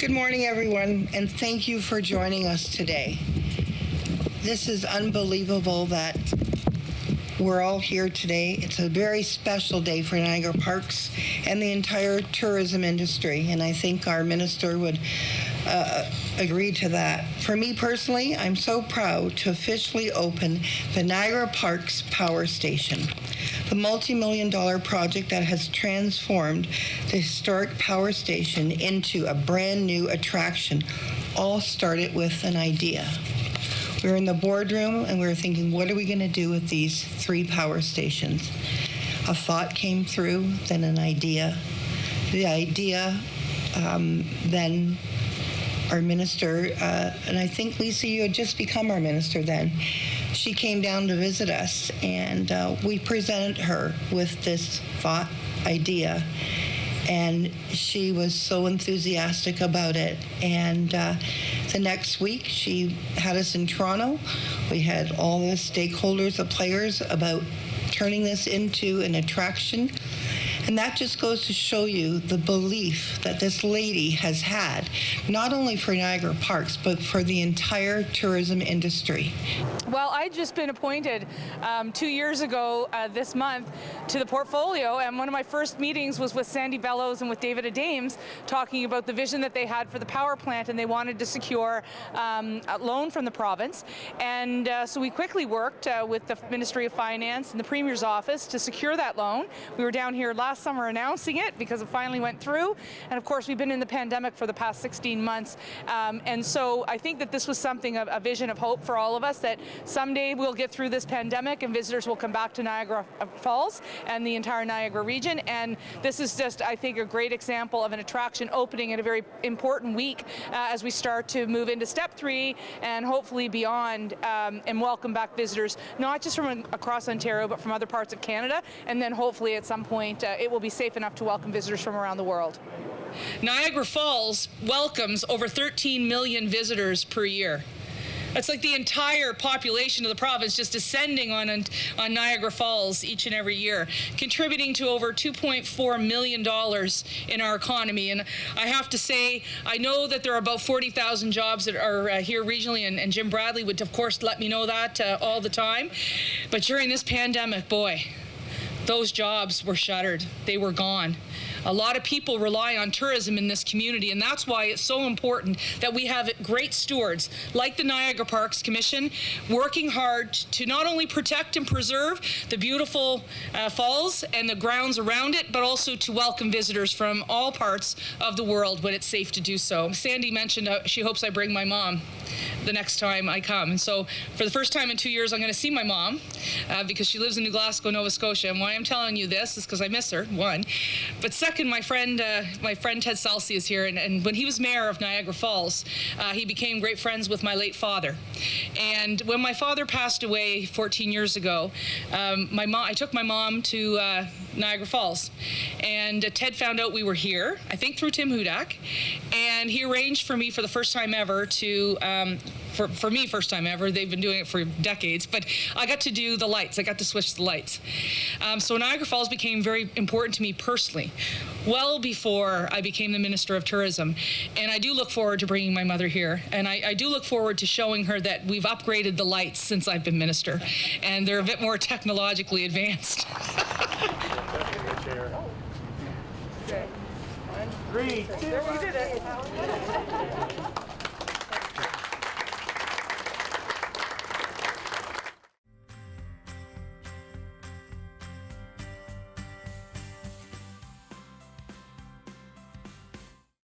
Good morning, everyone, and thank you for joining us today. This is unbelievable that we're all here today. It's a very special day for Niagara Parks and the entire tourism industry, and I think our minister would agree to that. For me personally, I'm so proud to officially open the Niagara Parks Power Station, the multi-million-dollar project that has transformed the historic power station into a brand new attraction. All started with an idea. We were in the boardroom and we were thinking, what are we going to do with these 3 power stations? A thought came through, then an idea. The idea, then our minister, and I think, Lisa, you had just become our minister then. She came down to visit us, and we presented her with this thought idea, and she was so enthusiastic about it. And the next week, she had us in Toronto. We had all the stakeholders, the players, about turning this into an attraction. And that just goes to show you the belief that this lady has had, not only for Niagara Parks, but for the entire tourism industry. Well, I'd just been appointed 2 years ago this month to the portfolio, and one of my first meetings was with Sandie Bellows and with David Adames, talking about the vision that they had for the power plant, and they wanted to secure a loan from the province. And so we quickly worked with the Ministry of Finance and the Premier's office to secure that loan. We were down here last summer announcing it because it finally went through, and of course we've been in the pandemic for the past 16 months, and so I think that this was something, a vision of hope for all of us, that someday we'll get through this pandemic and visitors will come back to Niagara Falls and the entire Niagara region. And this is just, I think, a great example of an attraction opening at a very important week as we start to move into step 3 and hopefully beyond, and welcome back visitors, not just from across Ontario, but from other parts of Canada, and then hopefully at some point it will be safe enough to welcome visitors from around the world. Niagara Falls welcomes over 13 million visitors per year. That's like the entire population of the province just descending on Niagara Falls each and every year, contributing to over $2.4 million in our economy. And I have to say, I know that there are about 40,000 jobs that are here regionally, and Jim Bradley would, of course, let me know that all the time. But during this pandemic, boy, those jobs were shuttered. They were gone. A lot of people rely on tourism in this community, and that's why it's so important that we have great stewards like the Niagara Parks Commission working hard to not only protect and preserve the beautiful falls and the grounds around it, but also to welcome visitors from all parts of the world when it's safe to do so. Sandie mentioned she hopes I bring my mom the next time I come. And so for the first time in 2 years, I'm going to see my mom because she lives in New Glasgow, Nova Scotia. And why I'm telling you this is because I miss her, one. But second, my friend Ted Salsi is here. And when he was mayor of Niagara Falls, he became great friends with my late father. And when my father passed away 14 years ago, I took my mom to Niagara Falls. And Ted found out we were here, I think through Tim Hudak. And he arranged for me for the first time ever to for me, first time ever. They've been doing it for decades, but I got to do the lights. I got to switch the lights. So Niagara Falls became very important to me personally, well before I became the Minister of Tourism. And I do look forward to bringing my mother here. And I do look forward to showing her that we've upgraded the lights since I've been Minister, and they're a bit more technologically advanced. Okay. 3, 2, 1.